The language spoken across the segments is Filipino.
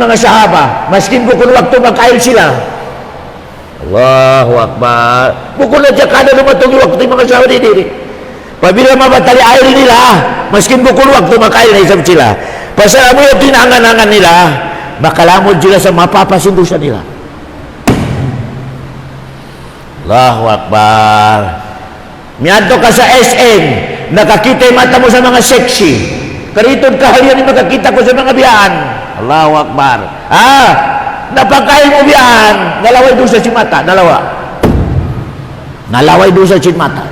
mga sahaba, maskin bukod waktu makail sila. Allahu Akbar. Bukod na siya kada lumatong waktu mga sahaba diri. Pabila mabatali air nila, maskin bukod waktu makail na isang sila. Pasal mo yung tinangan-angan nila, makalamod sila sa mapapasindusan nila. Allahu Akbar. Miadto ka sa SM, nakakita yung mata mo sa mga seksi. Karitod kahalian yung makakita ko sa mga biyan. Allahu Akbar. Napakain mo biyan. Nalaway doon sa mata. Nalaway doon sa mata.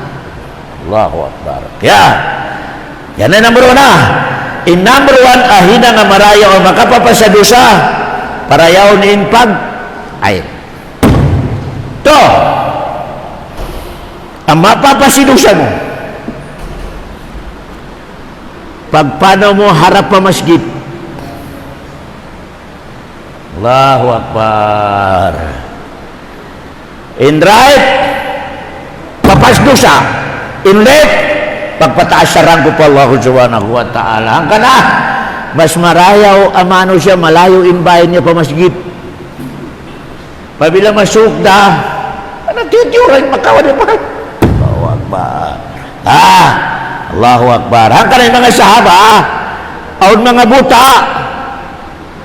Allahu Akbar. Yan ay number 1 na. In number 1, ahina nga maraya o makapapasadusa para yaon in pag ay. To. Ang mapapasidusa mo. Pagpano mo harap pa masjid. Allahu Akbar. In right, papasdusa. In left, pagpataas sa rangko pa Allah subhanahu wa ta'ala. Ang kana, mas marayaw amano siya, malayo imbahin niya pa masjid. Pabila masukda, tiyuran makawan mo. Allahu Akbar. Allahu Akbar. Ang kanay mga sahaba, aun mga buta,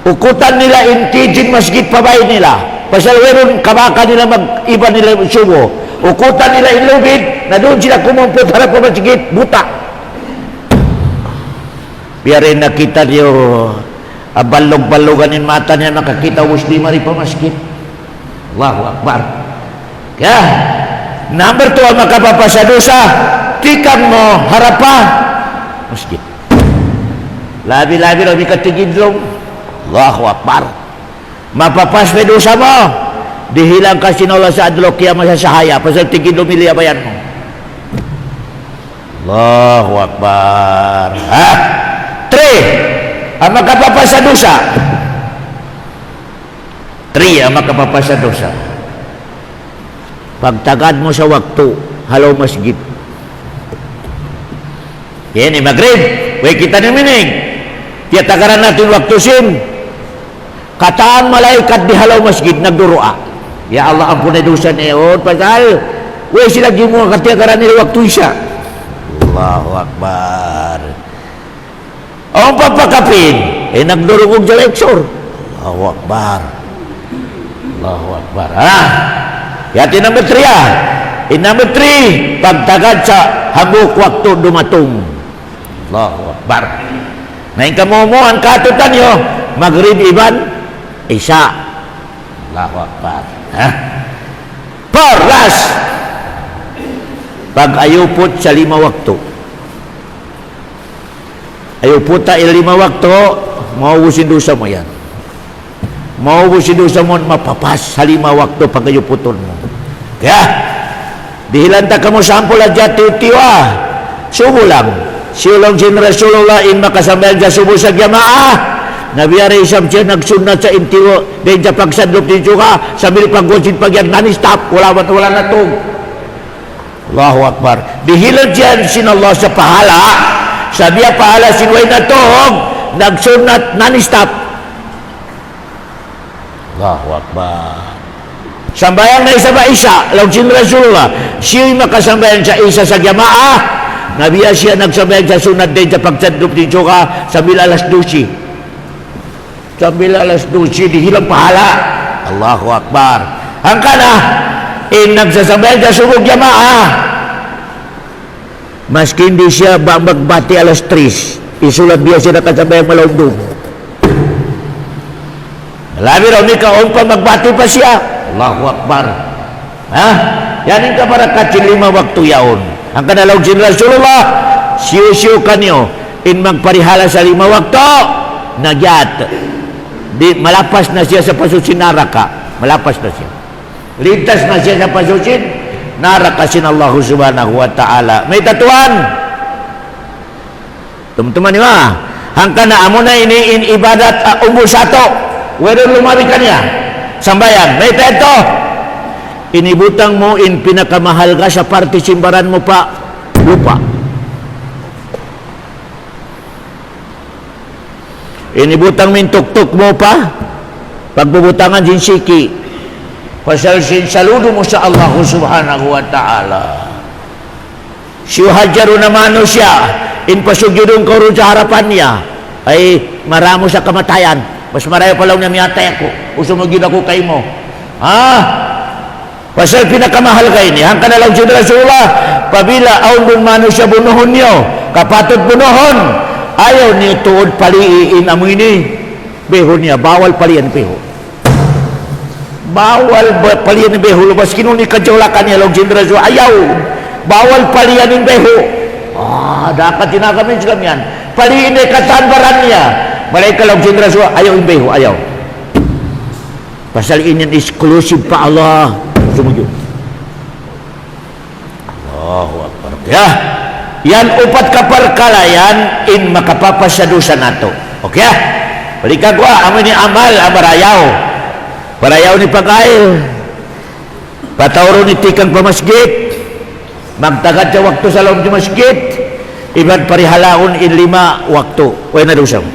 ukutan nila intijin masjid pabay nila. Pasal weron kabaka nila mag-iba nila subo. Ukutan nila inlubid, na doon sila kumumpot harap pa masjid, buta. Biarin nakita niyo, balog-balogan in mata niya, nakakita muslima rin pa masjid. Allahu Akbar. Kaya, number 2 ang makapapasadusa, tikang mo harapa masjid. Labi-labi rabi katigidlong. Allahu Akbar. Mapapaspedusa mo, dihilang ka sinola sa adlok kaya masasahaya pasal tigidlong miliya bayan mo. Allahu Akbar. 3 ang makapapasadusa. 3 ang makapapasadusa. Pagtagad mo sa waktu halaw masjid. Yan magrib. Way kita ni mining. Tiya tagaran natin waktu sin. Kataan malaikat di halaw masjid nagdurua. Ya Allah ampunay dosa niyon pasal way sila gimu katagaran ni waktu isya. Allahu Akbar. Ang papakapin nagdurugog sa lecture. Allahu Akbar. Allahu Akbar. Yati number 3 In number 3, pagtagad sa habuk waktu dumatung. Allahu Akbar. Naing kamuumuan katutan nyo, maghrib iban, isya. Allahu Akbar. Last, pag-ayupot sa 5 waktu. Ayupot ta 5 waktu, maubusin dosa mo yan. Maubusin dosa mo, mapapas sa 5 waktu pag-ayupoton mo. Kaya, dihilanta ka mo sampol at jati-tiwa. Subo lang. Siulong sin Rasulullah in makasambayan sa subo sa jamaah. Nabiyari isang siya nagsunat sa intiwo. Dahil sa pagsadlop din ka. Sabi pag-gunsin pag-yan, nani-stop. Wala na itong. Allahu Akbar. Dihilan siya sin Allah sa pahala. Sabi ya pahala sinway na itong. Nagsunat, nani-stop. Allahu Akbar. Sambayang na isa ba isa, launsin Rasulullah, siya'y makasambayan sa isa sa jamaah, nabiya siya nagsambayan sa sunat din sa pagsadlop din ka, sambil alas 12. Sambil alas 12, dihilang pahala. Allahu Akbar. Ang kana, nagsasambayan sa sunod jamaah, maski hindi siya magbati alas 3, isulat biya siya nakasambayan malaundong. Labi raw ni kaon pa magbati pa siya. Allahu Akbar. Yanin ka para kacil 5 waktu yaon. Ang kanalaw sin Rasulullah, siyo-siyo kanyo, in magparihala sa 5 waktu, nagyat. Malapas na siya sa pasusin naraka. Malapas na siya. Lintas na siya sa pasusin naraka sin Allah subhanahu wa ta'ala. May tatuan. Teman-teman niyo ang kana amo na ini in ibadat umur 1. Wedon lumari kanya sambayan, may teto inibutang mo in pinakamahal ka sa parte simbaran mo pa lupa, inibutang mo in tuktok mo pa pagbubutangan din siki pasal sin saludo mo sa Allah subhanahu wa ta'ala. Siya hajaru na manusia in pasugyudong ko rin sa harapan niya ay maramo sa kamatayan. Mas marayo pa lang na miyatay ako usumugid ako kay mo. Pasal pinakamahal kayo ni hangka na lang siya Rasulullah pabila aun dun manusia bunuhon niyo kapatid bunuhon ayaw niyo tuod paliin amoy ni beho niya bawal palian beho bawal palian beho lubas kinuni kajolakan niya long sindra so ayaw bawal palian in beho dapat tinagamin sila yan paliin ay katanbaran niya malaika long sindra so ayaw in beho ayaw pasal ini exclusive pa Allah sumujud Allahu Akbar ya yan upat kaparkalayan in makapapasyadusa nato okay balik ko amin ni amal barayaw ni pagkail patawro ni tikang pamasgit magtagad sa waktu sa loob ni masgit ibad parihalaon in 5 waktu way na dusang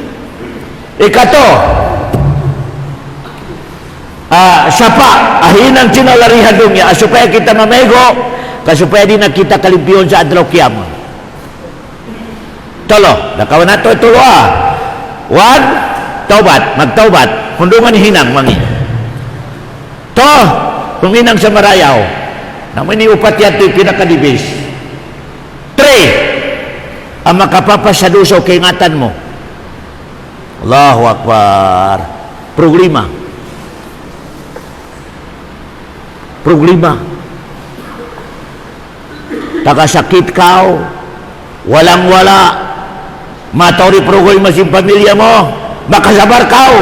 ikato sapa ahinang sinalarihan niya supaya kita mamego supaya di na kita kalimpiyon sa adlaw kiyama tolo nakawan nato itulo one taubat magtaubat hundungan hinang mangi to kung hinang sa marayaw naman ni upat yato pinakadibis 3 ang makapapasyaduso kaingatan mo Allahu Akbar problema takasakit kau walang wala matawri problema si pamilya mo makasabar kau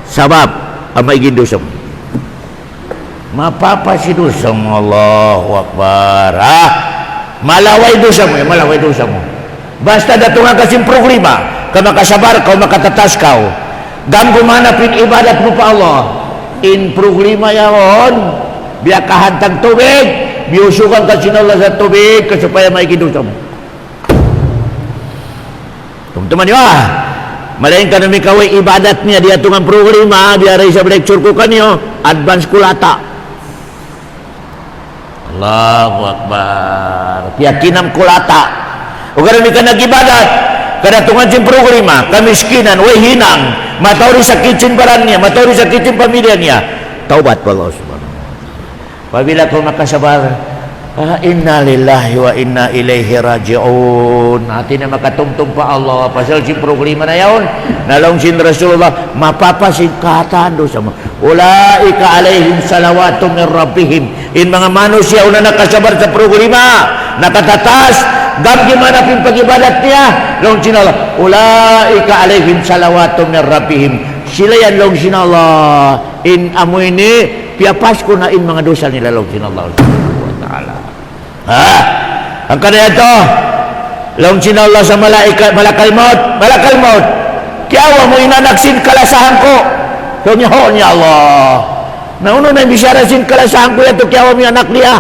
sabab ang maiging dosa mo mapapasidosa mo Allahu Akbar malaway dosa mo basta datungan kasing problema ka makasabar kau makatatas kau dan gumanapin ibadat mo pa Allah in problema yaon biya kahantang tubig biusukan ka sinala sa tubig supaya maiging dosa mo teman-teman ya malain ka namin kaway ibadat niya di atungan problema biya rin sa lecture ko kanyo advance kulata Allahu Akbar piyakinam kulata o karami ka nag-ibadat kadatungan sin problema kamiskinan way hinang matawri sa kitchen baran niya matawri sa kitchen pamilya niya taubat pa Allah subhanahu pabila ko makasabar inna lillahi wa inna ilaihi raji'un hati na makatungtong pa Allah pasal si problema na yaon nalong sin Rasulullah mapapasikatan dosa mo ulaika alaihim salawatu min rabbihim in mga manusia una nakasabar sa problema nakatatas gam gimana pin pagibadat niya long sin Allah ulaika alaihim salawatu min rabbihim sila yan long sin Allah in amoy ni piapas ko na in mga dosa nila long sin Allah ang kanaya to long sinallah sa malakal maut kiawa mo inanaksin kalasahan ko kanya ho niya Allah nauno na bisyara sin kalasahan ko yato kiawa mo anak niya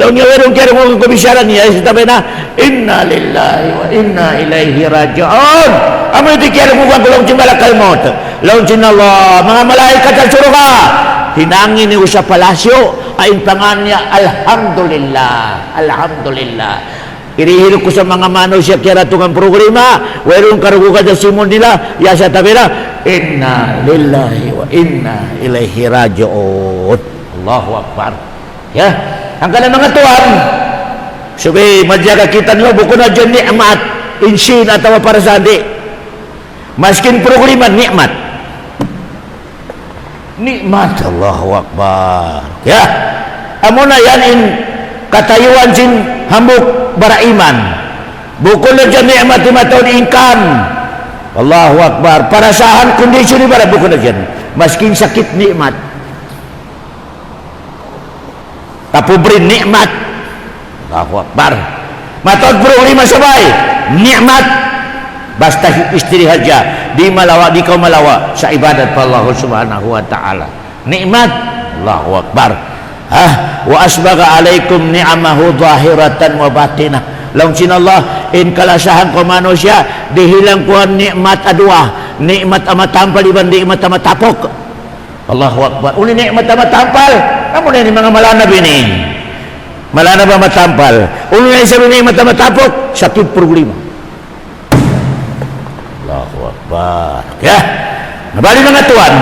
long niya werong kaya mo kubisyara niya sabi na inna lillahi wa inna ilaihi raji'un amoy di kaya mo kung long sin malakal maut long sinallah mga malaikat sa suruga hinangin niyo sa palasyo ayon pangan niya alhamdulillah irihil ko sa mga manusia kaya tungang problema werong karugugan sa simon nila yasa tabira inna lillahi wa inna ilaihi raji'un Allahu Akbar ya ang kanang mga tuwan sabi madyaga kita nyo buko na dyan ni'mat insin atawa para sandi maskin problema ni'mat Allahu Akbar ya amo na yan in katayuan sin hambuk baraiman bukol na dyan ni'mat imataw ni ingkan Allahu Akbar parasahan kondisyon ni bara bukol na dyan masking sakit ni'mat kapubrin ni'mat Allahu Akbar matod problema sabay ni'mat basta istri haja di kau malawa sa ibadat pa Allah subhanahu wa ta'ala nikmat Allahu Akbar wa asbaga alaikum ni'amahu zahiratan wa batinah laung sinallah in kalasahan ko manusia dihilang ko nikmat adua nikmat amatampal iban nikmat amatapok Allahu Akbar. Uli nikmat na matampal. Kamu na ni mga malanab ini. Malanab ba matampal? Uli na isa nikmat na matapok. Sakit problema. Allahu Akbar. Ya. Nabali mga tuan.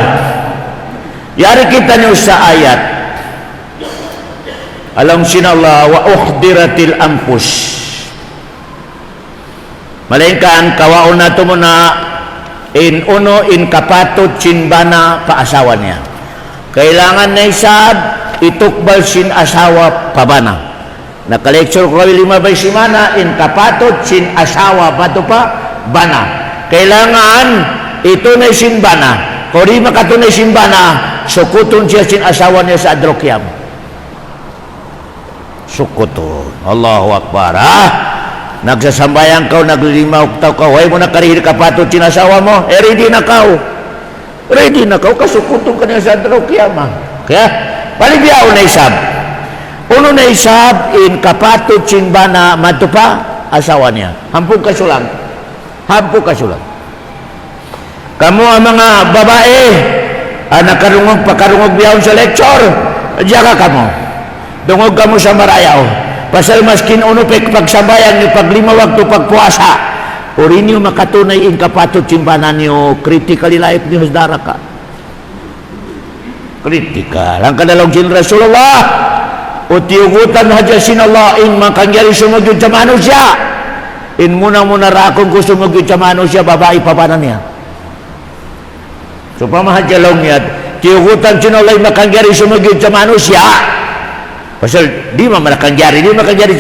Yari kita niyo sa ayat. Alam sinallah wa uhdiratil anfus. Malingkan kawaon nato mo na in kapatod sinbana paasawa niya. Kailangan na isab itukbal sin asawa pabana. Naka-lecture ko 5 by simana in kapatod sin asawa bato pa bana. Kailangan ito na sinbana. Kung di makatunay sinbana, sukuton siya sin asawa niya sa adrokyam. Sukuton. Allahu Akbar. Nagsasambayan ka, naglilimaw ka, huwag mo na karihir kapatod sinasawa mo, ready na ka. Ready na ka, kasukutong ka niya sa adrokyama. Kaya, paligyaw na isab. Uno na isab, in kapatod sinbana matupa, asawa niya. Hampung kasulang. Hampung kasulang. Kamu ang mga babae, nakarungog, pakarungog biyahon sa lecture, diya ka kamo. Dungog kamo sa marayaw. Pasal maskin uno pagsabayan niyo paglimawag to pagpuasa. Uri niyo makatunay in kapatod simbanan niyo critically life niyo dara ka. Critical. Ang kadalong sin Rasulullah o tiyugutan hadya sin Allah in makangyari sumagod sa manusia. In muna rakong gusto sumagod sa manusia babae papanan niya. So pamahadya long niya tiyugutan sin Allah makangyari sumagod sa manusia. Pasal di makangyari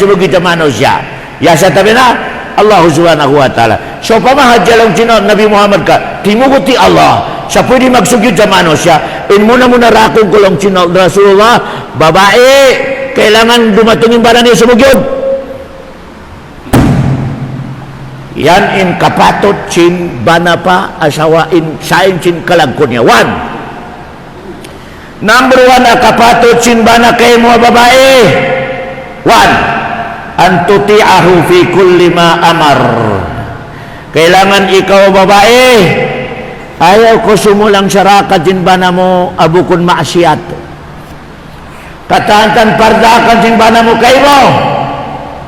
sumugid sa manusia. Ya sa tabi na Allah subhanahu wa ta'ala. So pamahadya lang sino Nabi Muhammad ka timuguti Allah sa pwede magsugid sa manusia. In muna rakong kulong sino Rasulullah babae kailangan dumatungin ba na niya sumugid. Yan in kapatot sin bana pa asawa in sain sin kalagkon niya. 1. Number 1 na kapatod sinbana kay mga babae. 1. Antuti'ahu fi kulli ma amar. Kailangan ikaw babae ayaw ko sumulang saraka sinbana mo abukon maasiyat. Katantan pardakan sinbana mo kay mo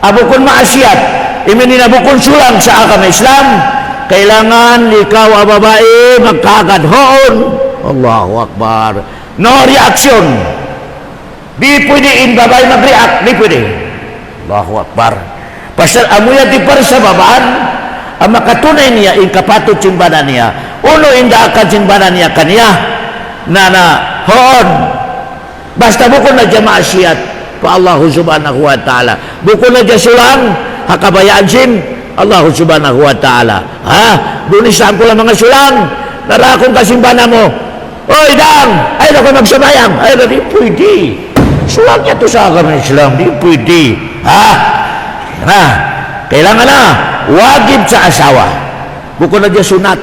abukon maasiyat. Iminin abukon sulang sa agama Islam. Kailangan ikaw babae magkagadhoon. Allahu Akbar. No reaction. Di pwede in babae mag-react. Di pwede. Allahu Akbar. Pasal amuya di para sa babaan, ang makatunay niya in kapatod simbanan niya. Uno inda akan simbanan niya kaniya. Hoon. Basta bukon na dya maasiyat pa Allah subhanahu wa ta'ala. Bukon na dya sulang hakabayaan sin Allah subhanahu wa ta'ala. Dunisan ko lang mga sulang. Narakong kasimbanan mo. Oy, dang! Ay, ako magsabayang. Ay, di pwede. Sulang niya to sa agama Islam. Di pwede. Kailangan na. Wagib sa asawa. Bukod na dyan sunat.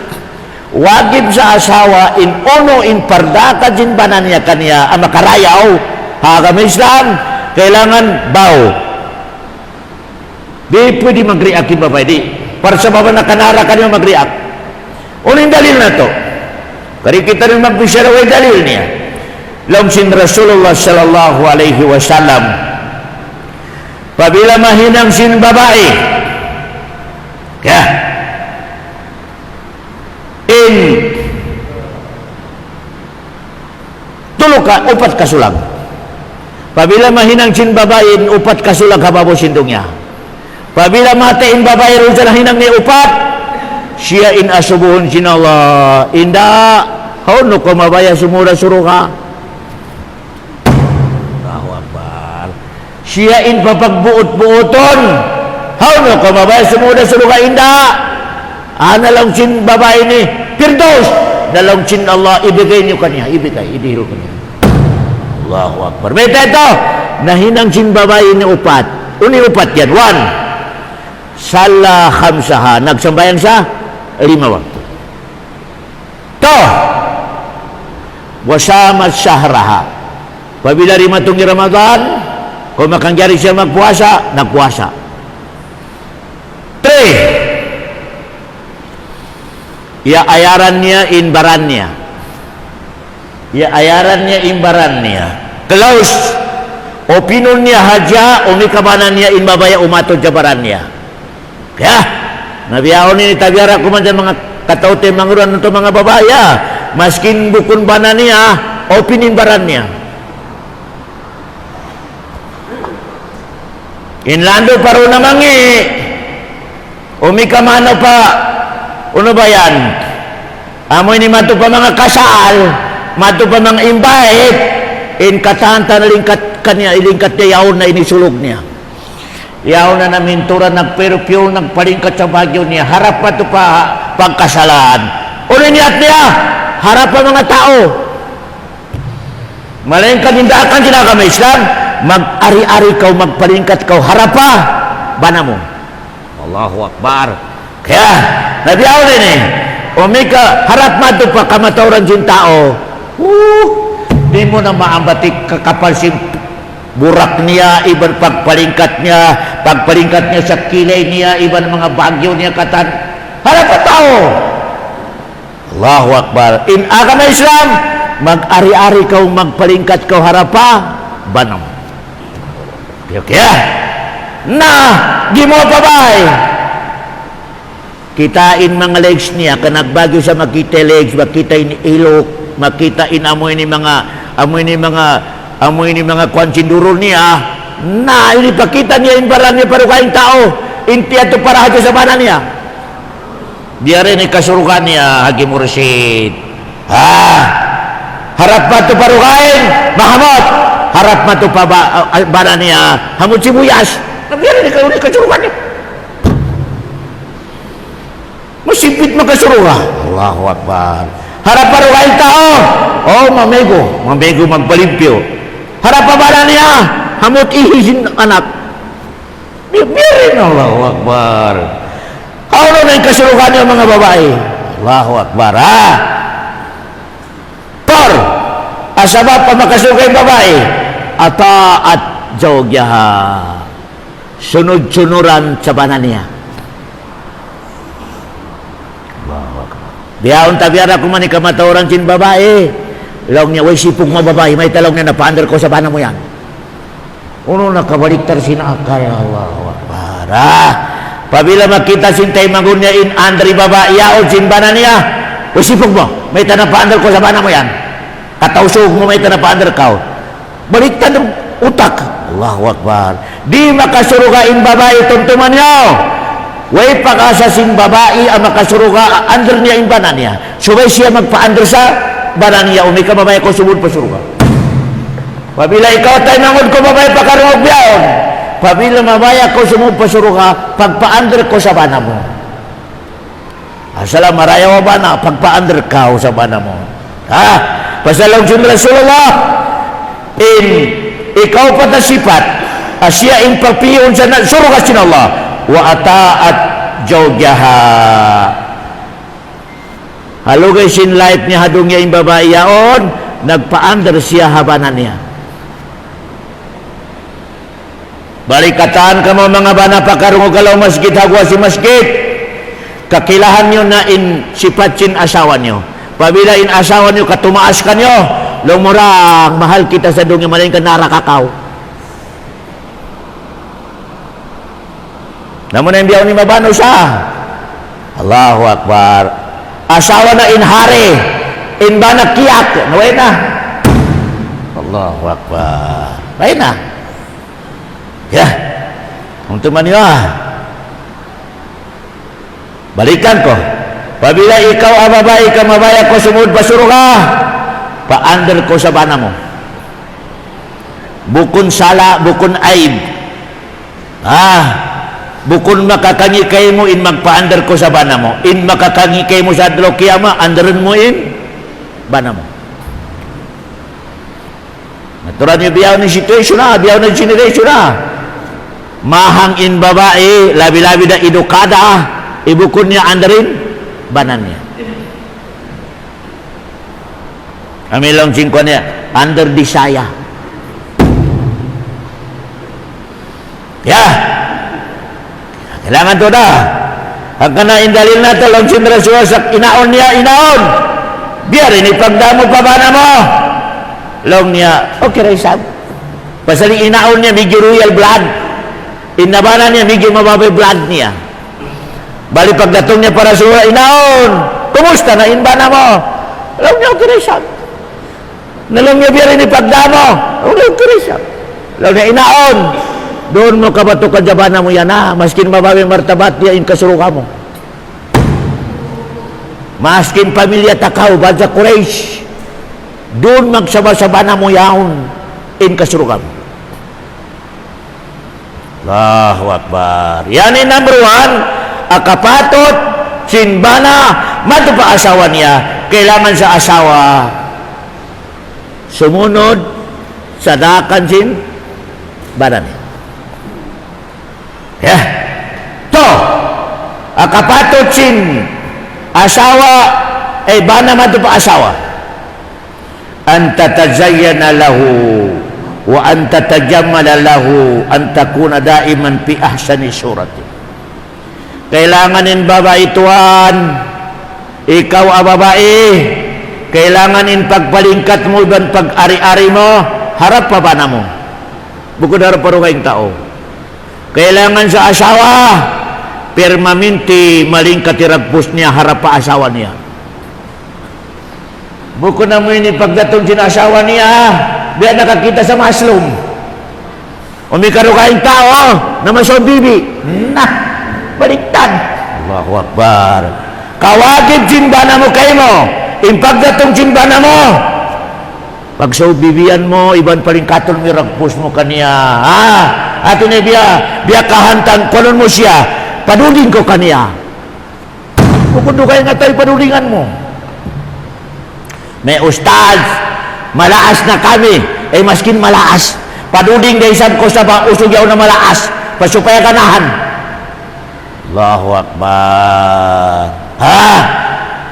Wagib sa asawa in pardaka jinbanan niya kaniya ang makarayaw. Agama Islam. Kailangan baw. Di pwede mag-react yung babae. Di. Para sa baba na kanara kaniya mag-react. Uling dalil na to. Kari kita rin magbisaraway dalil niya. Lamsin Rasulullah sallallahu alaihi wasallam. Pabila mahinang sin babae. In tulog ka, 4 kasulag. Pabila mahinang sin babae, 4 kasulag hababo sindong niya. Pabila matain babae rin sa hinang ni 4, siya in asubuhon sin Allah. Inda, no ko mabaya sumura suro ka. Allahu Akbar. Siya in papagbuot-buoton. No ko mabaya sumura suro ka. Inda. Lang sin babae ni Firdaus. Nalang sin Allah, ibigay niyo kanya. Idihiro kanya. Allahu Akbar. May ito, nahinang sin babae ni 4. Uni 4 yan. 1. Sala khamsaha. Nagsambayan sa 5 waktu. To. Wasamat syahraha. Pabila rimatungi Ramadan, kung makangyari siya magpuasa, nagpuasa. 3. Ia ayaran niya in baran niya. ya ayaran niya imbaran niya. Klaus, opinion niya haja, umikabanan niya inbabaya umato jabaran niya. Ya, nabiyaon ni tabiara kuman dyan mga kataute manguran nito mga babaya. Maskin bukun bana niya, opinion imbaran niya. Inlando paro namangi, umikamano pa, uno ba yan? Amoy ni mato pa mga kasal, mato pa mga invite, in katanta na lingkat kanya, ilingkat niya yaon na inisulog niya. Yaon na namintura, nagperupyo, nagpalingkat sa bagyo niya, harap pa ito pa pagkasalaan. Uno niyat niya, harap pa mga tao. Malayang kanindakan sila kami Islam, mag-ari-ari kau, magpalingkat kau, harap pa, bana mo. Allahu Akbar. Kaya, nabiyaw rin umika, harap mato pa kamatauran sin tao. Di mo na maambatik kakapal si burak niya, iban pagpalingkat niya sa kilay niya, iban mga bagyo niya katan. Harap pa tao. Allahu Akbar. In agama Islam, mag-ari-ari kau, magpalingkat kau, harap pa, banam. Kaya, na, gimo pa ba'y? Kitain mga legs niya, kanagbagyo sa makita legs, makita in ilok, makita in amoy ni mga kwansindurol niya, na, inipakita niya imbaran niya para kain tao, inti ato para hato sa banan niya. Dia rin ikasurukan niya, Haji Mursid. Harap pa ito para kain, Mahamot. Harap ma ito pa banan niya, hamot sibuyas. Dia rin ikasurukan niya. Masipit magkasurukan. Allahu Akbar. Harap pa kain tao. Oh, mamego magpalimpyo. Harap pa banan niya, hamot ihisin anak. Birin, Allahu Akbar. Ano na yung kasurukan niyo mga babae? Allahu Akbar, Por, asabab pa makasurukan yung babae, ataat zawjaha, sunod-sunuran sa banan niya. Allahu Akbar. Diyaon tabiara ko man ikamatauran sin babae, laong niya, way sipong mga babae, may talong niya napaandar ko sa banan mo yan. Uno nakabaliktar sinakay, Allahu Akbar, Pabila makita sintay mangun niya in andri babae yaon sin banan niya, usipog mo, may tanapaandar ko sa banan mo yan. Katausog mo, may tanapaandar ka. Baliktad ng utak. Allahu Akbar. Di makasuruga in babae tuntuman niyo. Way pag-asa sin babae ang makasuruga andar niya in banan niya. Subay siya magpaandar sa banan niya, umika babae ko sumud pasuruga. Pabila ikaw tayo mangun ko babae pakarungog yaon, pabila mabaya ko sumud pasuruga, pagpaandar ko sa bana mo. Asala maraya wa bana, pagpaandar ka sa bana mo. Pasalong sin Rasulullah, in ikaw patasifat, asya in pagpiyon sa suruga sin Allah, wa ataat jawjaha. Halugay sin life niya hadong niya yung babae yaon, nagpaandar siya habanan niya. Balikatan ka mo mga bana pakarungo kalaw masjid hagwa si masjid. Kakilahan nyo na in sipatsin asawa nyo. Pabila in asawa nyo katumaas ka nyo, lumurang mahal kita sa dungi malayin ka narakakaw. Namun na yung biyaw ni mabano siya. Allahu Akbar. Asawa na in hari, in bana kiyak, naway na. Allahu Akbar. Naway na. Ya, untuk maniwa. Balikan ko. Pabila ikaw ang babae ka mabaya ko sumud pasuro ka, paandar ko sa bana mo. Bukun sala, bukun aib. Bukun makakangikay mo in magpaandar ko sa bana mo. In makakangikay mo sa adlaw kiyama, andaran mo in bana mo. Naturan niyo biyaw ng situation na, biyaw ng generation na. Mahang in babae, labi-labi na edukada, ibukun niya andarin, banan niya. Amilong singko niya, under disaya. Ya, kailangan to na. Ang kana indalil na talong sinrasuwa sa inaon niya, inaon. biar ini pagdamo pa ba na mo? Long niya, okay rin sab. Pasali inaon niya, medyo royal blood. Inabana niya, medyo mababay blood niya. Bali pagdatong niya para sa inaon, kumusta na inbana mo? Long niya, okay rin sab. Nalong niya, biar ini pagdamo. Okay rin sab. Long niya, inaon. Doon mo kabato kadjabana mo yan ha. Maskin mababay martabat niya in kasuruka mo. Maskin pamilya takaw, badya Quraysh. Doon magsaba-sabana mo yaon in kasuruka mo. Allahu Akbar. Yan ay number 1. Akapatot, sinbana, mato pa asawa niya. Kailangan sa asawa sumunod sa dakan sin bana niya. Ya. To. Akapatot sin asawa ay bana mato pa asawa. Anta tazayyana lahu wa anta tajammala lahu an takuna daiman fi ahsani surati. Kailanganin babae tuan, ikaw a babae, kailanganin pagpalingkat mo ban pag-ari-ari mo, harap pa ba na mo? Bukod harap pa rin tao. Kailangan sa asawa, permanente malingkat iragpus niya, harap pa asawa niya. Bukod na mo ini pagdatong sinasawa niya, biya nakakita sa maslum. Umikaro kaing tao, na masong bibi. Nah, baliktad. Allahu Akbar. Kawagid simbana mo kayo mo. Impagdatong simbana mo. Pag sa bibiyan mo, iban pa rin katol miragpus mo kaniya. Ato na biya kahantan, kunon mo siya, padulin ko kaniya. Bukod kayo nga tayo padulingan mo. May ustad, malaas na kami, maskin malaas. Paduling daysan ko sa usog yaw na malaas, pasupaya kanahan. Allahu Akbar.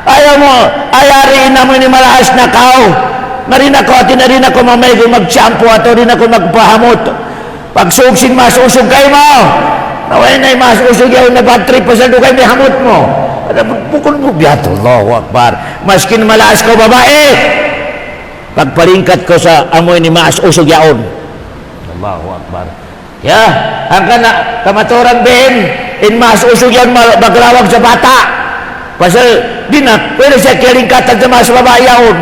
Ayaw mo, ayariin na mo ni malaas na kao. Narin ako mamay kung mag-shampoo ato, rin ako magpahamot. Pag sugsin masusog kayo mo, naway na masusog yaw na bad trip, pasado kayo may hamot mo. Bukod mo biyato, Allahu Akbar. Maskin malaas ko babae, pagpalingkat ko sa amoy ni maas usog yaon. Allahu Akbar. Ya, ang kamaturan din, in maas usog yaon maglawag sa bata. Pasal, di na, pwede siya kilingkatan sa maas babae yaon.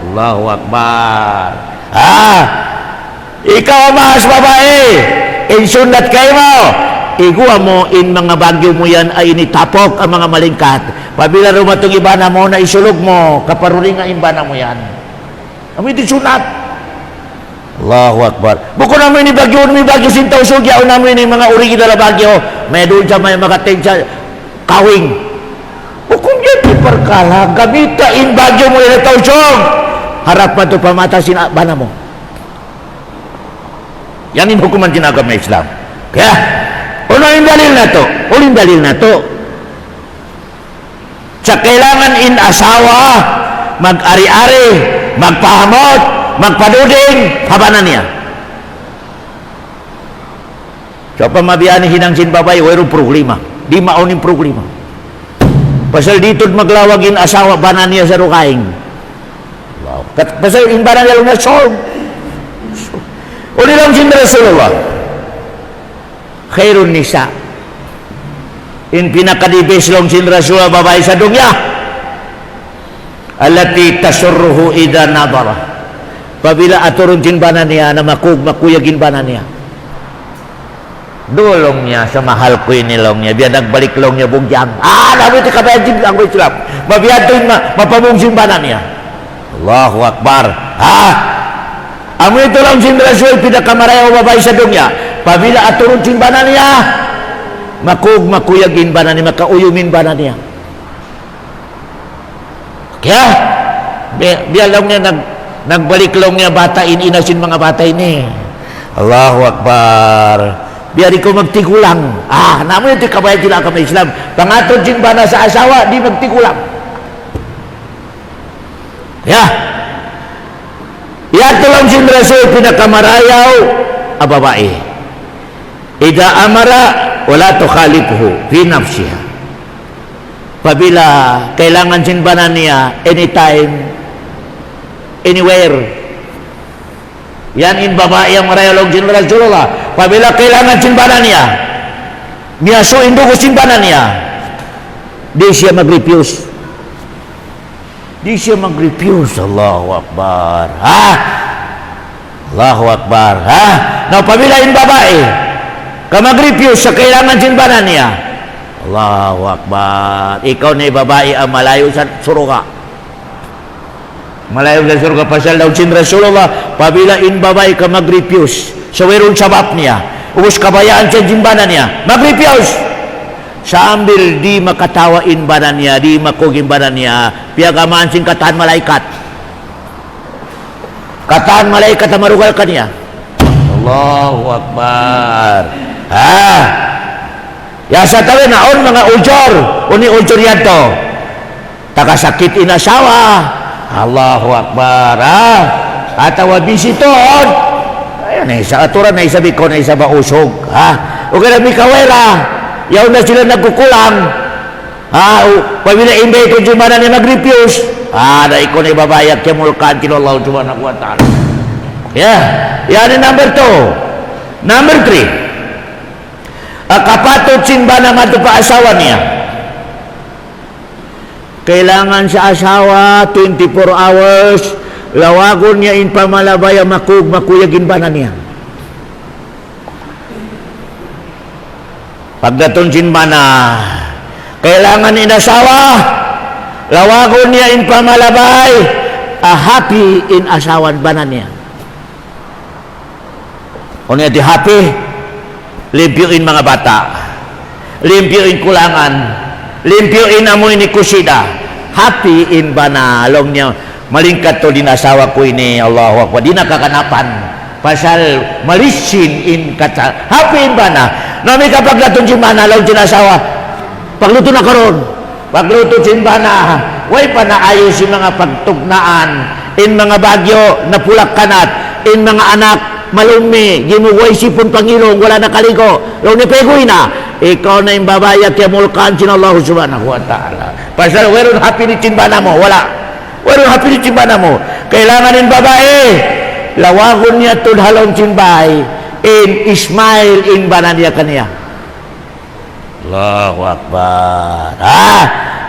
Allahu Akbar. Ikaw maas babae, in sunat kayo mo. Iguwa mo in mga bagyo mo yan ay initapok ang mga malingkat. Pabila rumatong ibana mo na isulog mo, kaparuling nga ibana mo yan. Amoy di sunat. Allahu Akbar. Bukod namin ni bagyo sintaw sugya o namin ni mga original na bagyo, may doon sa may makating sa kawing. Bukod yan iparkala, gamita in bagyo mo yung tausog. Harap pa ito pamata sinabana mo. Yan yung hukuman ginagawa ng Islam. Kaya, uling dalil na to. Sa kailangan in asawa, mag-ari-ari, magpahamot, magpaduding, habanan niya. So, pamabiyani hinangsin babay, mayroong problema. Di mauning problema. Pasal dito maglawagin asawa, banan niya sa rukaing. Wow. Pasal in banan niya na solve. Uli lang sin Rasulullah. Khairun nisa. In pinakadibis lang sin Rasulullah babae sa dunya. Allati tasurruhu idha nadara. Pabila aturun sin banan niya na makuyagin banan niya. Dulong niya sa mahal ko inilong niya. Biya nagbalik long niya bugyang. Nabi ito kabayajin ang Islam. Mabiyad ito mapamungsin banan niya. Allahu Akbar. Amo ito lang sin Rasul pinakamaraya o babae sa dunya. Pabila aturun sin banan niya, makuyagin banan niya, makauyumin banan niya. Kaya, biya lang niya nagbalik lang niya bata inasin mga bata ini. Allahu Akbar. Biya di ko magtigulang. Namun ito kabayan sila kami Islam. Pangatod sin bana sa asawa, di magtigulang. Ya. Yato lang sin Rasul pinakamarayaw a babae. Ida amara wala tukhalifhu fi nafsiha. Pabila kailangan simbahan niya anytime, anywhere. Yan in babae ang marayalog din Rasulullah. Pabila kailangan simbahan niya, miyasuin ko simbahan niya, di siya mag-refuse. Di siya mag-refuse. Allahu Akbar. Ha? Allahu Akbar. Ha? Now, pabila in babae, ka mag-refuse sa kailangan simbahan niya, Allahu Akbar. Ikaw na babae ang malayo sa suruga. Malayo sa suruga. Pasal daw sin Rasulullah, pabila in babae ka mag-refuse sa werong sabap niya, ubos kabayaan sa simbahan niya, mag-refuse. Sambil di makatawain badan niya, di makugin badan niya, piagamaan sing katahan malaikat. Katahan malaikat na marugal ka niya. Allahu Akbar. Ha? Ya sa tawin naon mga ujor, uni ujor yan to. Takasakit inasawa. Allahu Akbar. Ha? Atawa bisiton. Ayan, sa aturan na isabi ko na isa ba usog. Ha? O kaya mikawela. Yaw na sila nagkukulang. Pabila imbay ko jumana niya mag-refuse. Na ikaw na ibabayag kaya mulkan kilo Allah subhanahu wa ta'ala. Yan ang number 2. Number 3. Kapatid simba naman ito pa asawa niya. Kailangan sa asawa 24 hours. Lawagon niya in pamalabaya makuyagin ba na niya. Pagdaton sinbana, kailangan inasawa, lawagon niya in pamalabay, happy in asawan banan niya. O niya di happy, limpyuin mga bata, limpyuin kulangan, limpyuin amoy ni kusida, happy in bana, along niya, malingkat to din asawa ko ini, Allahu Akbar, di nakakanapan. Pasal malisin in kata happy in bana. Nami kapag natun simana law sinasawa. Pagluto na karon. Pagluto simbana, way pa naayos si mga pagtugnaan in mga bagyo na pulak kanat, in mga anak malumi, ginuway sipon pangilong wala nakaligo. Law ni pegoy na. Ikaw na yung babayat kaya mulkan sin Allah subhanahu wa ta'ala. Pasal weron happy ni simbana mo, wala. Weron happy ni simbana mo. Kailangan in babae. Lawagon niya tudhalong simbay in Ismail in banan niya kaniya. Allahu Akbar.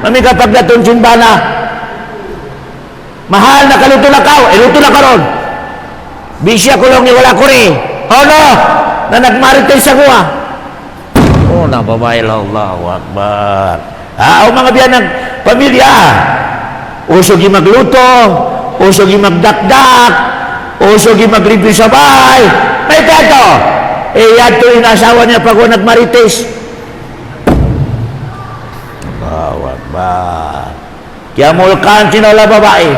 Mami kapag natun simbana, mahal na kaluto na kao, luto na karon. Bisya ko lang ni wala ko rin. No, na nagmarites sa kuha. Nababail Allahu Akbar. O mga biyan ng pamilya, usog yung magluto, usog yung magdakdak, usog yung mag-review sa bahay. May kato. Yato yung asawa niya pag nagmarites. Allahu Akbar. Kaya mulkan sinala babae.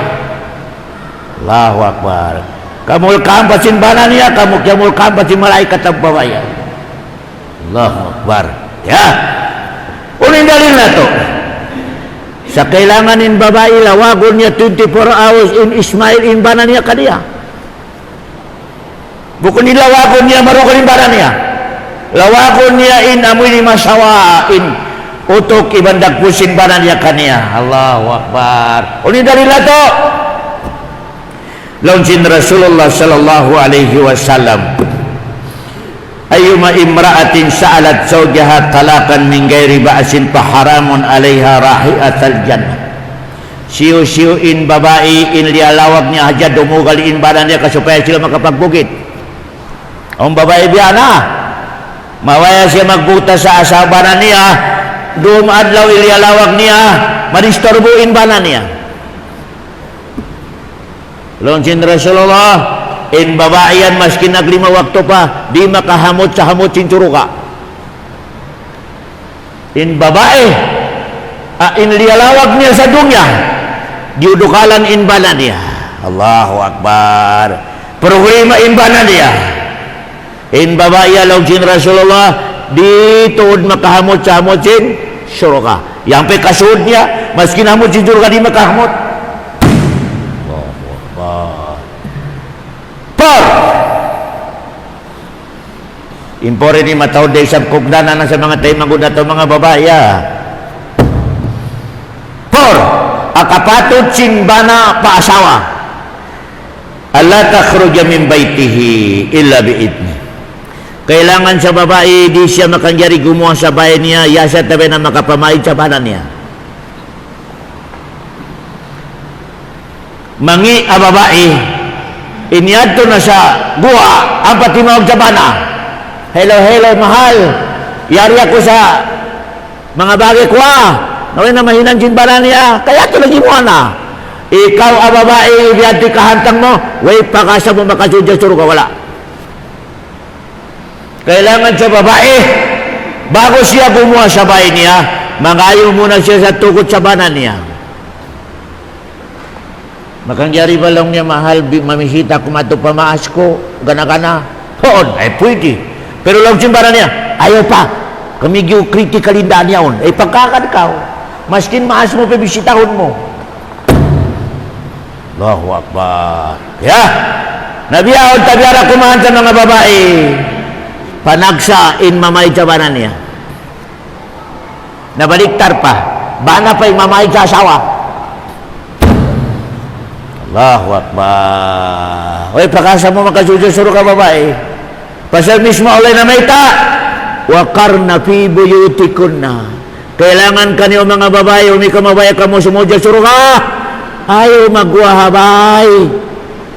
Allahu Akbar. Kamulkan pa sinbana niya, kaya mulkan pa sin malaikat ang babae. Allahu Akbar. Uling dalil na to. Sa kailangan in babae, lawagon niya 24 hours in Ismail in bana niya kaniya. Bukod ni lawagon niya marukon in bana niya. Lawagon niya in amoy ni masawa in utok ibandag pusin bana niya kaniya. Allahu Akbar. Uling dalil na to. Launsin Rasulullah sallallahu alaihi wasallam. Ayyuma imra'atin sa'alat zawjaha talakan min ghairi ba'sin fa haramun 'alaiha rahi'atal jannah. Siu-siuin babae in lialawag niya haja dumugal in badan niya kasupaya sila makapagbukit. Ang babae biyana mawaya siya magbuta sa asabanan niya, dumadlaw ilialawag niya, madisturbuin banan niya. Lonsin Rasulullah in babae yan maski naglima wakto pa di makahamot sa hamot sinturo ka. In babae in lialawag niya sa dunya diudukalan in bana niya. Allahu Akbar. Problema in bana niya. In babae lonsin Rasulullah di tuod makahamot sa hamot sin suruka. Yang pe kasud niya maski namot sinturo ka di makahamot. Impore ni matawad day sa kugdanan sa mga tayo magod na ito mga babae. kapatid sin bana paasawa alla takhruja min baitihi illa biidni. Kailangan sa babae di siya makangyari gumawa sa bahay niya, yasa tabi na makapamaid sa bana niya. Mangi a babae inyadto na sa guha ang patimawag sa bana. Hello, hello, mahal. Yari ako sa mga bagay ko naway na mahinan sin bana niya. Kaya ito lagi mo na. Ikaw a babae, ibiyati kahantang mo, way pakasa mo makasudya suro ka, wala. Kailangan sa babae, bago siya gumawa sa bahay niya, mangayo muna siya sa tukod sa bana niya. Makangyari ba lang niya, mahal, mamisita kumato pamaas ko, gana-gana. Hoon, ay pwede. Pero lang simbara niya, ayaw pa. Kami yung critical indaan niya on. Ay pagkakad ka, maskin maas mo, pabisitahon mo. Allahu Akbar. Ya, nabiyahon, tabiara kumahan sa mga babae. Panagsa in mamay sa bana niya. Nabaliktar pa. Bana pa yung mamay sa asawa. Allahu Akbar. Oy, pakasa mo makasudyo-suro ka babae. Pasal mismo ulay na may ta. Waqarna fi buyutikunna. Kailangan kanyo mga babae, umikamabaya ka mo sumudyo-suro ka. Ayaw magwahabay.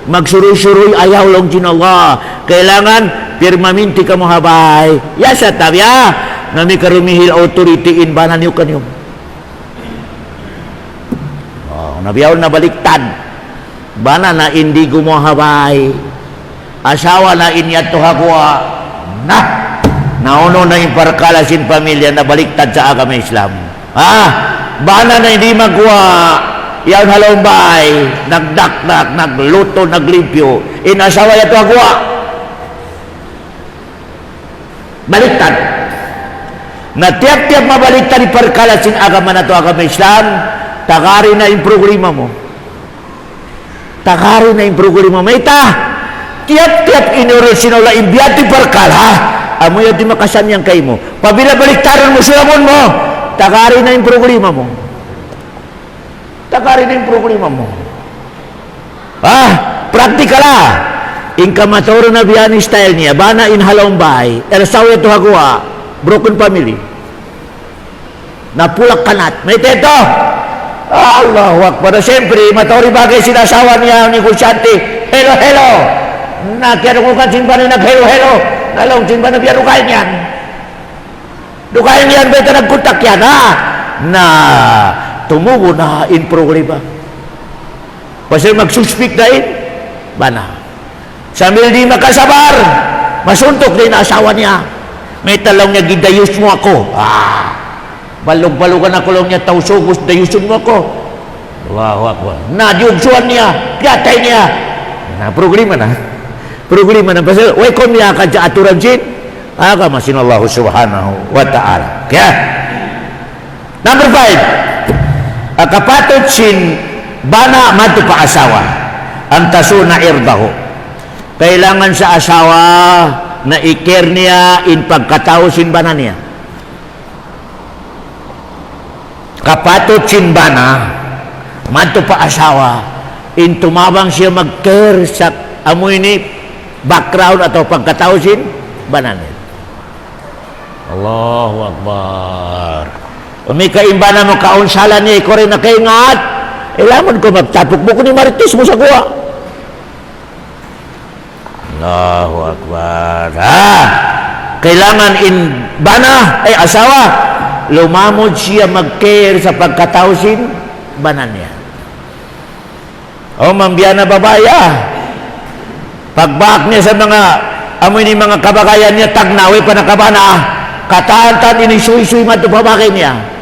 Magsuruy-suruy, ayaw lang din Allah. Kailangan, pirmaminti ka mo habay. Yasa tabya. Nami karumihil authority in bana niyo kanyo. Oh, nabiyaw na baliktad. Bana na hindi gumuhabay. Asawa na inyat to hagwa. Nauno na yung parkalasin pamilya na baliktad sa agama Islam. Bana na hindi magwa. Yan halombay, nagdakdak, nagluto, naglimpyo. Inasawa yan to hagwa. Baliktad. Na tiap-tiap mabaliktad yung parkalasin agama na to agama Islam, tagari na yung programa mo. Takari na yung programa mo. Ita, tiap-tiap inurasinula imbiyati parkala, amo yung di makasanyang kayo mo. Pabila baliktaran mo sulamon mo, takari na yung programa mo. Takari na yung programa mo. Praktikala. Inkamatoro na biyani style niya, bana in halombay, erasaw ito hagwa, broken family. Napulak kanat. May teto. Allahu Akbar. Siyempre, matori bagay sinasawa niya ang negosyante. Hello, hello. Nakiano ko kansin ba na nag-hello, hello. Nalong sin ba na biya rukayin yan? Rukayin yan, beta nagkontak yan, na tumubo na in programa. Pasal magsuspik na in, bana. Sambil di makasabar, masuntok din na asawa niya. May talong niya, gidayos mo ako. Balog-balogan ako lang niya, tausugos, dayusun mo ako. Allahu Akbar. Nadiyugsuan niya, piyatay niya. Programa na. Programa na. Pasal, way kung niya ka sa aturan sin, masin Allah subhanahu wa ta'ala. Kaya, number 5, kapatid sin bana madu pa asawa ang taso na irdaho. Kailangan sa asawa na ikir niya in pagkatao sin bana niya. Kapatid sin bana madu pa asawa in tumabang siya mag-care sa amoy ni background atau pagkatao sin bana niya. Allahu Akbar. Umi kaimbana mo kaunsalan niya, ikaw rin nakaingat. Ilamon ko magtapok mo ko ni maritis mo sa guwa. Allahu Akbar. Kailangan in bana, ay asawa, lumamod siya mag-care sa pagkatausin, banan niya. O mambiya na babaya. Pagbak niya sa mga, amoy ni mga kabagayan niya, tagnawi pa na kabana, kataan-tan inisuy-suy matupabakay niya.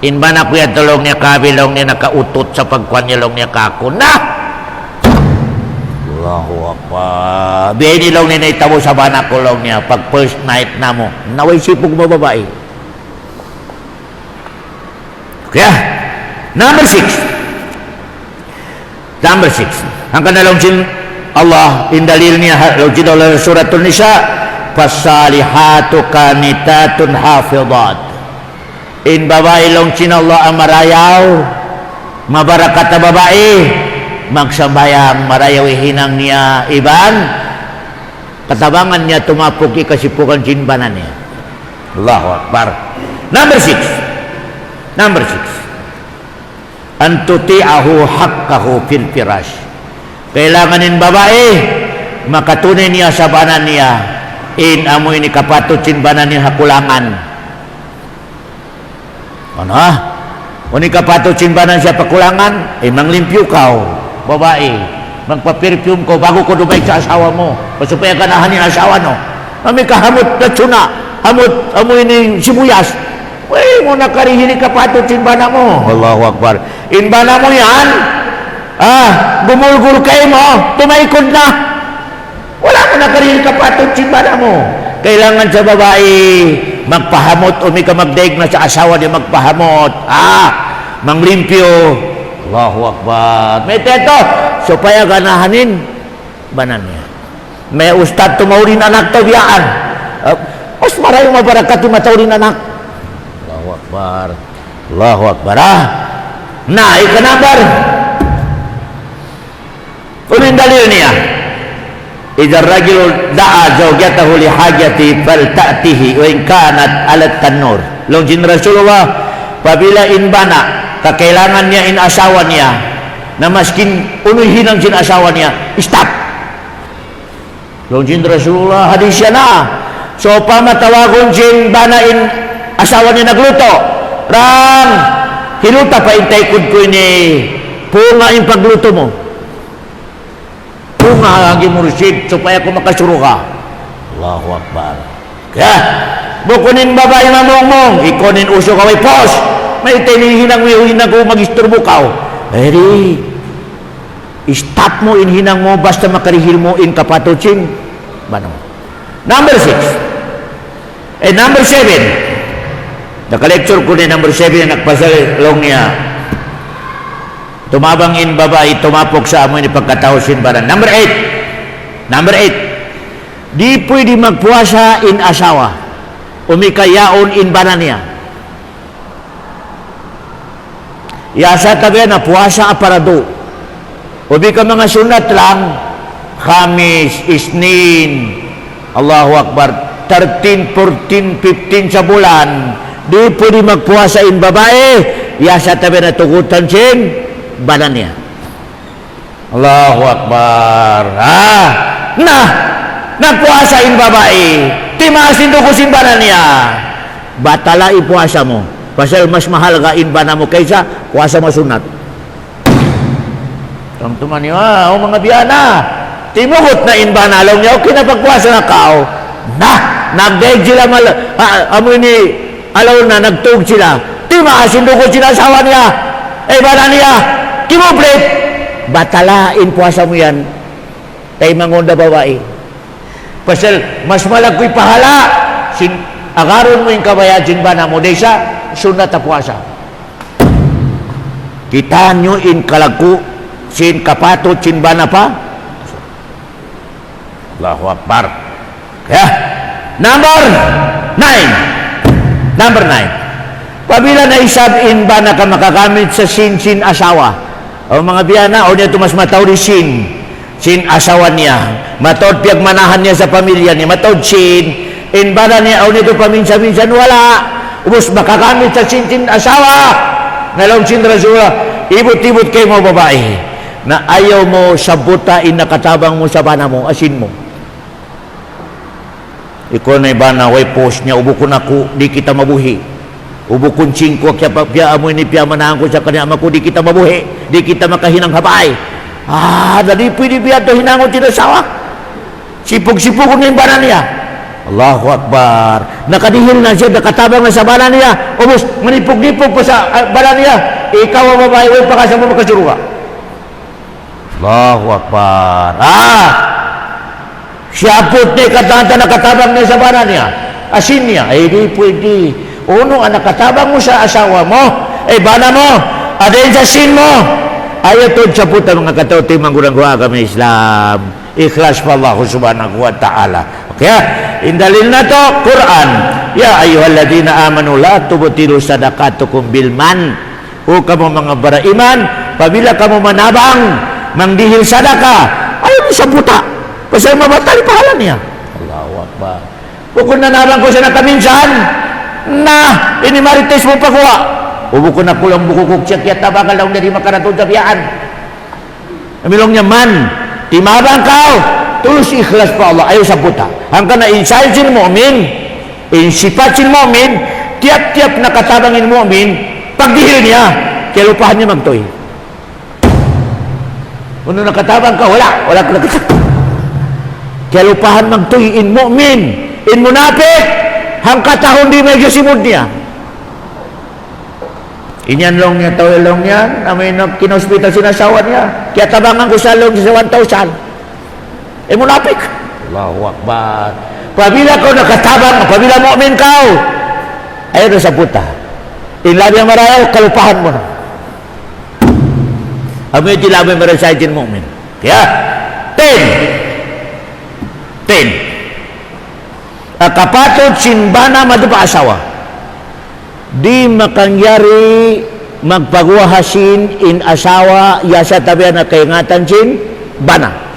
Inbana ko yan tulong niya kabilong niya nakautot sa pagkuhan niya long niya kako na Allahu Akbar. Bihay nilong niya naitabo sa bana ko long niya pag first night na mo naway sipog mo babae. Kaya number 6 ang kanalong sin Allah indalil niya lojid suratul Nisa fasalihatu kanitatun hafidhat. In babae long sin Allah ang marayaw mabarakat na babae, magsambayang marayawi hinang niya iban, katabangan niya tumapok ikasipukan sinbanan niya. Allahu Akbar. Number 6. An tuti'ahu haqqahu fil firash. Kailanganin babae makatunay niya sa banan niya in amoy ni kapatot sinbanan niya hakulangan. Ano ha? Kung kapatot sinbanan siya pakulangan, manglimpyo ka, babae. Magpa-perfume ko bago ko dumay sa asawa mo. Pasupaya ganahan yung asawa, no? Kami kahamot na tsuna, hamot, amoy ni sibuyas. Uy, mo nakarihini kapatot sinbanan mo. Allahu Akbar. Inbana mo yan, gumulgul kayo mo, tumaikod na. Wala mo nakarihini kapatot sinbanan mo. Kailangan sa babae magpahamot o may ka magdaig na sa asawa niya magpahamot. Manglimpyo. Allahu Akbar. May teto, supaya ganahanin banan niya. May ustad tumaurin anak to biyaan. Mas marayong mabarakat yung mataurin anak. Allahu Akbar. Allahu Akbar. Nah, ikanambar. Unin dalil niya. Idza ar-rajulu da'a zawjatahu li hajati falta'tihi wa in kanat 'ala at-tanur. Longjin Rasulullah pabila inbana kakailangan niya in asawa niya na maskin unuhin ang sin asawa niya, stop. Longjin Rasulullah hadis siya na. So pamatawagon sin bana in asawa niya nagluto. Rang hiluta pa intay kud ko ni punga in pagluto mo. Punga agi mursid supaya ko makasuro ka. Allahu Akbar. Kaya bukunin babae mamong ikonin uso kaway pos. May tinihinang wihin ko magisturbo ka. Eri stop mo inhinang mo basta makarihil mo in kapatotsin. Bano? Number 6. Number 7. Naka-lecture ko ni number 7 na nagpasal long niya. Tumabang in babae, tumapok sa amoy ni pagkatao sinbaran. Number 8. Di pwede magpuasa in asawa. Umikayaon in banan niya. Yasa tabi na puasa aparado. Ubi ka mga sunat lang. Khamis, Isnin, Allahu Akbar, 13, 14, 15 sa bulan. Di pwede magpuasa in babae. Yasa tabi na tugutan sin banan niya. Allahu Akbar. Nagpuasa in babae. Timasin do ko sin banan niya. Batala ipuasa mo. Pasal mas mahal ka in banan mo kaysa puasa mo sunat. Tumtuman niyo, mga biyana. Timugot na in banalong niya. Okay na pagpuasa na kao. Nagdaig sila amoy ni alaw na nagtug sila. Timasin do ko sin asawa niya. Banan niya. Kimublit, batalain puasa mo yan tay mangonda babae. Pasal mas malagkoy pahala agaron mo yung kabayad sinbana mo day sa sunat na puasa. Kita nyo in kalagko sin kapatot sinbana pa. Allahu Akbar. Kaya number 9. Pabila na isab in ba na ka makagamit sa sin asawa. O mga biyana, o niya mas matawri sin asawa niya. Matawd piyag manahan niya sa pamilya niya. Matawd sin, in bana niya, o nito paminsan-minsan, wala. Ubus makagamit sa sin asawa. Ngalong sin Rasulullah, ibot-ibot kayo mo babae, na ayaw mo sabuta in nakatabang mo sa bana mo, asin mo. Ikaw na bana, way post niya, ubo ko na ko, di kita mabuhi. Ubukun singko kaya pagpia amoy ni pia manahan ko sa kanya ko di kita mabuhi, di kita makahinang habay. Dali pwede biya to hinangon tinasawa. Sipog-sipog ko na yung banan niya. Allahu Akbar. Nakadihil na siya, nakatabang na sa banan niya. Ubus, manipog-nipog pa sa banan niya. Ikaw ang babae, huwag pa kasi mo makasuro ka. Allahu Akbar. Siya po ni katanta nakatabang na sa banan niya. Asin niya, di pwede. Uno ang nakatabang mo sa asawa mo, bana mo, adin sa sin mo. Ayaw to sa puta mga katauti manggurang-gura kami Islam. Ikhlas pa Allah subhanahu wa ta'ala. Okay, indalil na to, Quran. Ya ayyuhalladhina amanu la tubtilu sadaqatukum bil man. O kamo mga baraiman, pabila kamu manabang mangdihil sadaka ayaw sa buta pasal mabatali pahala niya. Allahu Akbar. Bukod na nabang ko siya nakaminsan na ini marites mo pagwa bukod na kulang bukukuk siya kaya tabagal daw dari makaratod sa biyaan namilong niya man timabang kau tulus ikhlas pa Allah ayaw sa buta hanggang na insay sin mu'min insifat sin mu'min tiap-tiap nakatabangin mu'min pagdihil niya kaya lupahan niya magtoy kung nakatabang ka wala ka nakatabang kaya lupahan magtoy in mu'min in munafik hangkat tahun di medyo simod niya inyan long niya tawil long niya na may kinospital sinasawa niya kaya tabangan ko sa long sa 1,000 munafik. Allahu Akbar. Pabila kau nakatabang pabila mu'min kau ayaw na sa buta ilabi ang marayaw kalupahan mo na amoy tilabay marasay din mu'min kaya 10 kapatid sinbana madupa asawa di makangyari magpagwahasin in asawa yasa tabi na kaingatan sin bana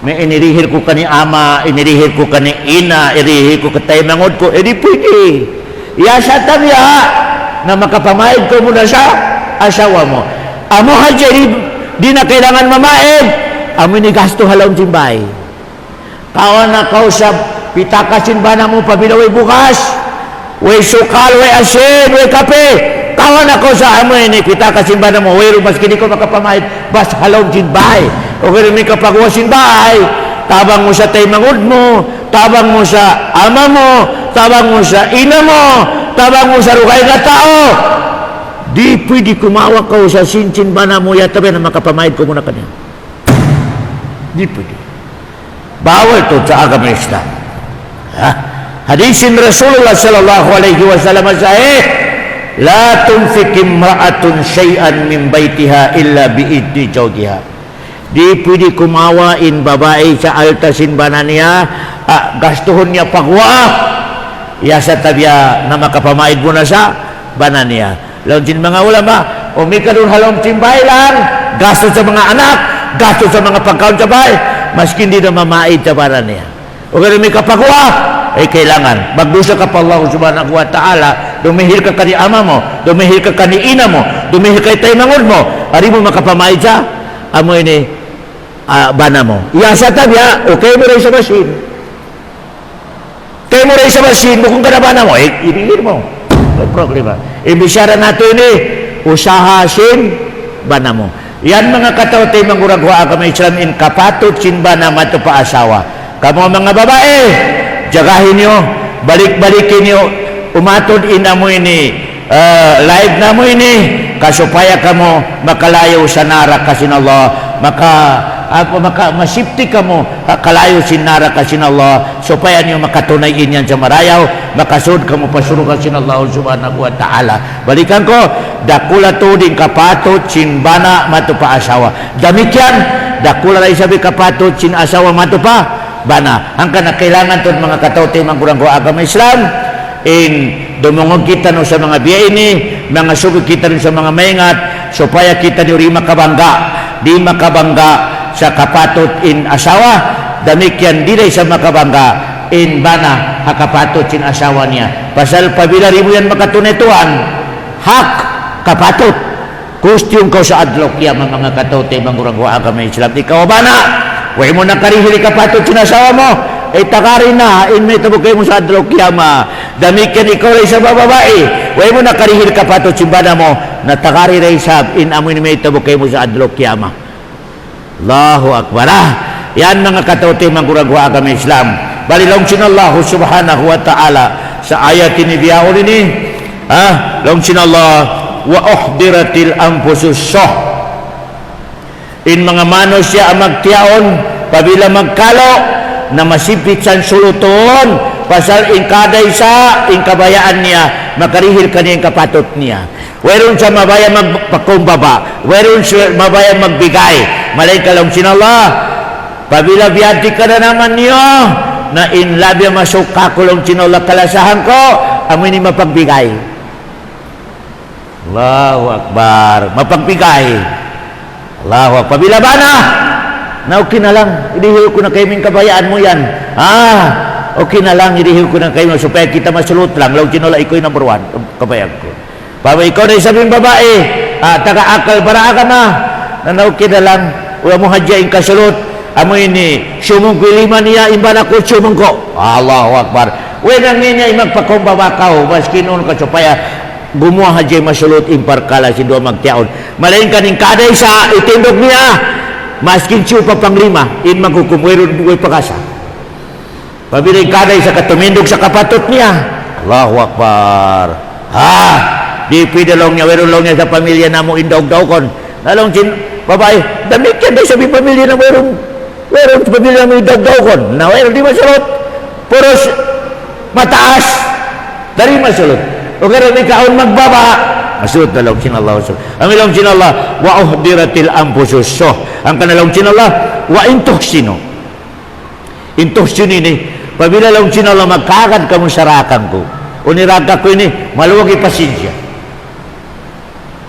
may inirihir ko kani ama inirihir ko kani ina irihir ko katay mangod ko edi pwede yasa tabi na makapamayad ko muna sa asawa mo amo hadya di na kailangan mamaid amo ni gasto halawang simbay kawan na kau sa pitakasin ba na mo pabilaway bukas way sukal, way asin, way kape kawan na kau sa amo ni pitakasin ba na mo way rumas kini ko makapamahid bas halawang simbay o kaya may kapagwasin bahay tabang mo sa taymangod mo tabang mo sa ama mo tabang mo sa ina mo tabang mo sa rukay na tao di pwede kumawa ka sa sinsin ba na mo yatabi na makapamahid ko muna kanya di pwede bawal to sa agama Islam hadisin Rasulullah sallallahu alaihi wasallam sahih la tunfik imra'atun syai'an min baitiha illa bi'idni zawjiha di pwede kumawain babae sa altasin ba na niya gastuhon niya pagwa yasa tabiya na makapamahid mo na sa bana niya laon sin mga ulama umikadun halong timbay lang gasto sa mga anak gasto sa mga pagkaon sa bahay maski hindi na mamaid sa bana niya o kaya may kapagwa kailangan magdusa ka pa Allah subhanahu wa ta'ala dumihil ka kani ama mo dumihil ka kani ina mo dumihil ka taymangod mo ari mo makapamaid sa amo ini bana mo yasa tabiya okay mo rin sa masin kaya mo rin sa masin kung kanabana mo ibigir mo no problema ibisyara nato ini usahasin bana mo yan mga katawtay manguragwa agama Islam in kapatid sinbana mato pa asawa kamo mga babae jagahin nyo balik-balikin nyo umatod ina mo ini live na mo ini kasupaya kamo makalayo sa nara kasin Allah masipti ka mo kalayo sinara ka sin Allah supaya niyo makatunay inyan sa marayaw makasud ka mo pasuro ka sin Allah subhanahu wa ta'ala balikan ko dakula to din kapatid sinbana matupa asawa damikyan dakula ray sabi kapatid sin asawa matupa bana hangkan na kailangan to mga katawtay mangurang ko agama Islam in dumungog kita no sa mga biya ini mga sugi kita rin sa mga maingat supaya kita ni rin makabangga di makabangga sa kapatid in asawa damikyan di sa makabangga in bana kapatid sin asawa niya pasal pabila rin mo yan makatunituan hak kapatid kustyong ko sa adlok yan mga katawtay mangurang ko agama Islam ikaw bana way mo nakarihili kapatid sin asawa mo takari na in may tabukay mo sa adlaw kiyama damikan ikaw rin sa babae way mo nakarihil kapatid simbana mo na takari rin sa in amoy may tabukay mo sa adlaw kiyama Allahu Akbar yan mga katawtay manguragwa agama Islam balilong sinallahu subhanahu wa ta'ala sa ayat ini biyaw ini long sinallah wa uhdiratil anfusus syuh in mga manos siya magtiyaon pabila magkalo na masipit san suluton pasal in kada isa in kabayaan niya makarihil kaniyang kapatot niya weron siya mabaya magpakumbaba weron siya mabaya magbigay malay kalong sinallah pabila biyati ka na naman niyo na in labya masuk kakulong sinallah kalasahan ko amoy ni mapagbigay Allahu Akbar. Mapagpigay. Allahu Akbar. Pabila ba na? Na okay na lang. Idihil ko na kayo min kabayaan mo yan. Okay na lang. Idihil ko na kayo supaya kita masulot lang. Law chinola, iko'y number 1. Kabayaan ko. Paba ikaw na isabing babae. Taga-akal para ka na. Na okay na lang. Wala mo hadyain kasulot. Amo ini. Sumong pilima niya. Imban ako sumong ko. Allahu Akbar. Wenang niya magpakumbabakaw. Maski noon ka supaya gumawa hadjay masulot imparkala si dua magtiaon. Malain kaning kaday sa itindog niya. Maskin siya pa panglima. In magkukumweron buhay pakasa. Pabiling kaday sa katumindog sa kapatot niya. Allahu Akbar. Di pidalong niya. Weron long niya sa pamilya na mo indog-daw kon. Nalong sin babae. Damit yan day sabi pamilya na weron sa pamilya na mo indog-daw kon. Na weron di masulot. Puros mataas. Dari masulot. O karon ikaon magbaba, masulot na lang sinallah. Ang ilang sinallah, wa uhdiratil anfusus suh. Ang kanalang sinallah, wa intuhsinu. Intuhsinu ini, pabila lang sinallah magkakad ka mong sarakan ko. Uniraga ko ini, maluwagi pasensya.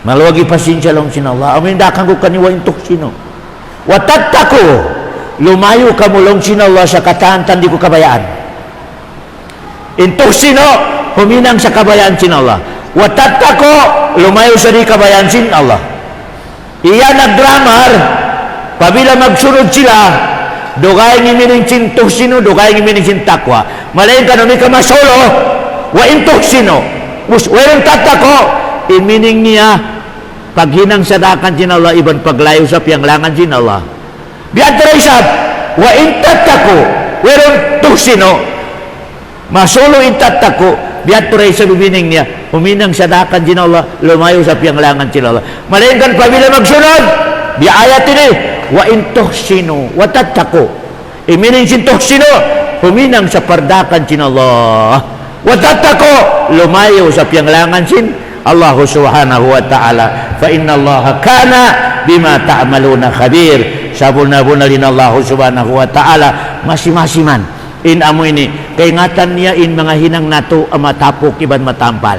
Maluwagi pasensya lang sinallah. Amin dakan ko kani wa intuhsinu. Wa tattako, lumayo ka mo lang sinallah sa katantan di ko kabayaan. Intuhsinu, huminang sa kabayaan sin Allah. Watattako, lumayo sa di kabayaan sin Allah. Iya naggrammar, pabila magsunod sila, dugay ngimining sin tuhsino, dugay ngimining sin takwa. Malain ka nung masolo, wa in tuhsino. Walang tattako, imining niya, paghinang sadakan sin Allah, iban paglayo sa piyanglangan sin Allah. Biyan teresab, wa in tattako, walang tuhsino. Masolo in tattako, biat turay sa bibining niya, huminang sadakan din Allah, lumayo sa piyanglangan sila Allah. Malainkan pabila magsunod, biayat ini, wa in tuhsinu, wa tattako. Imining sin tuhsinu, huminang sa pardakan sin Allah. Wa tattako, lumayo sa piyanglangan sin Allah subhanahu wa ta'ala. Fa inna Allah kana bima ta'maluna khabir. Sabuna-buna rin Allah subhanahu wa ta'ala, masi-masiman. In amo ini, kaingatan niya in mga hinang nato ang matapok iban matampal.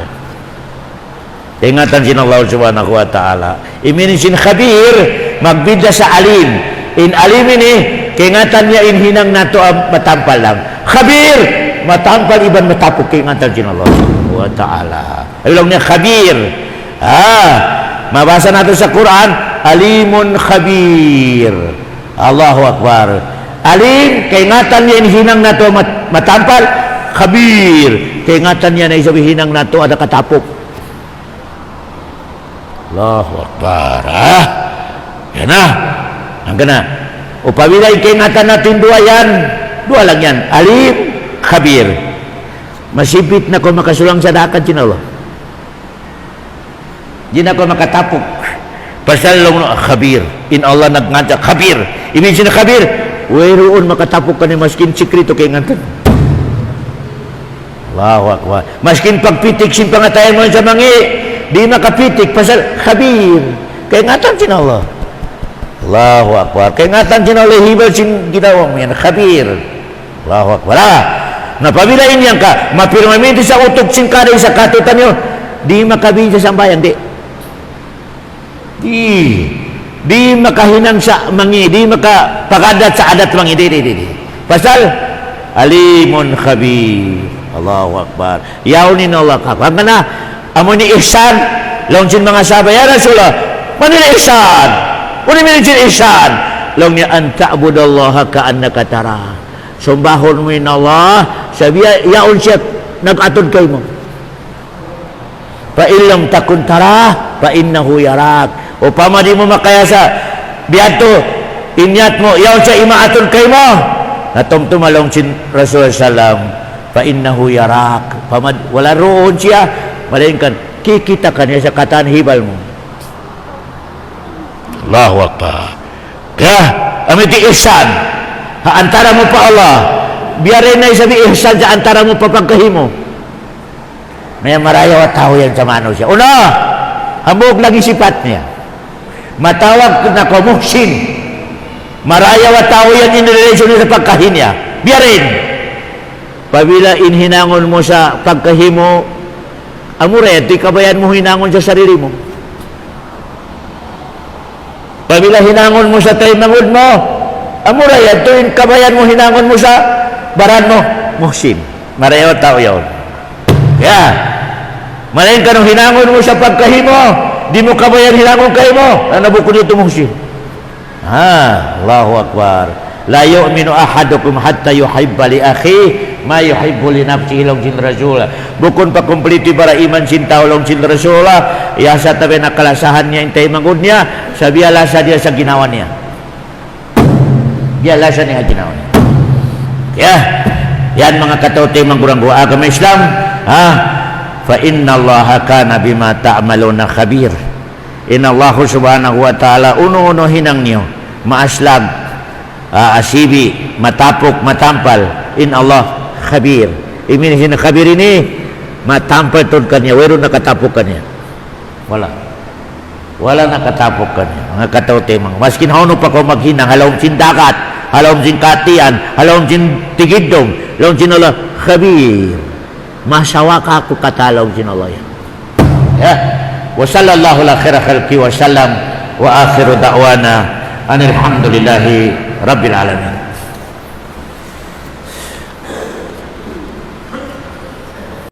Kaingatan sin Allah subhanahu wa ta'ala. Iminin sin khabir, magbida sa alim. In alim ini, kaingatan niya in hinang nato ang matampal lang. Khabir, matampal iban matapok, kaingatan sin Allah subhanahu wa ta'ala. Ayun lang niya, khabir. Mabasa natin sa Quran, alimun khabir. Allahu Akbar. Alim, kaingatan niya hinang nato matampal, khabir, kaingatan niya na isabi hinang nato ada katapok. Allahu Akbar. Yan na. Hanggang na. Upawila yung kaingatan natin dua yan. Dua lang yan. Alim, khabir. Masipit na ko makasulang sadakan sin Allah. Di na ko makatapok. Pasal lang khabir. In Allah nagngadya khabir. Ibig sin khabir. Wairoon makatapok ka ni maskin sikrito kay ngantan. Allahu Akbar. Maskin pagpitik sin pangatayan mo sa mangi, di makapitik pasal khabir. Kay ngantan sin Allah. Allahu Akbar. Kay ngantan sin Allah hibal sin ginawang yan khabir. Allahu Akbar. Napabila inyang ka, mapirmamiti sa utok sin kaday sa katutan nyo, di makabidya sa bayan, di makahinang sa mangi, di makapagadat sa adat mangi, di. Pasal, alimun khabir. Allahu Akbar. Yaunin Allah ka. Pag na, amo ni ihsan, long sin mga sabay, ya Rasulullah, manila ihsan. Kung ni sin ihsan, long ni anta'budallaha ka'annaka tara. Sumbahon mo in Allah, sabiya, yaon siya, nag-atod kay mo. Pa ilam takun tara, pa innahu yarak. O pama di mo makayasa, biyato, inyat mo, yaw siya imaatol kay mo. Natumtumalong sin Rasulullah sallam, fa innahu yarak. Pama, wala roon siya, malayin kan, kikita ka niya sa kataan hibal mo. Allahu Akbar. Kaya, amiti ihsan, antara mo pa Allah, biyarin na isabi ihsan sa antara mo pa pagkahimo. May marayaw at tao yan sa mano siya. Una, hambog lagi sipat niya. Matawag na ko muhsin. Marayaw at tao yan in relation sa pagkahin niya. Biyarin. Pabila inhinangon mo sa pagkahimo, Amura, ito'y kabayan mo hinangon sa sarili mo. Pamila hinangon mo sa taimangod mo, amura, ito'y kabayan mo hinangon mo sa baran mo. Muhsin. Marayaw tao yun. Kaya, malayin ka nung hinangon mo sa pagkahimo, di mo kabayan hinangon kahimo. Ano bukod dito muhsin? Allahu Akbar. La yu'minu ahadukum hatta yuhibba li akhi ma yuhibbu li nafsihi long sin rasul. Bukun pa kumplito para iman sin tao long sin rasul. Ya sa tabi nakalasahan niya intay mangud niya, sabi alasa dia sa ginawa niya. Dia alasa niya ginawa niya. Ya, yan mga katote manggurang agama Islam, fa inna Allah kana bima ta'maluna khabir. Inna Allah subhanahu wa ta'ala uno-uno hinang niyo maaslag, asibi, matapok, matampal. In Allah khabir. Imin hin khabir ini matampal tod kanya, wero nakatapok kanya. Wala nakatapok kanya. Mga katote mga maskin hauno pa ko maghinang halawom sin dakat, halawom sin katian, halawom sin tigidong, halawom sin Allah khabir. Masawa ka ako katalawom sin Allah yan. Ya. Wa sallallahu ala khaira khalqi wa sallam wa akhiru da'wana anil hamdulillahi rabbil alamin.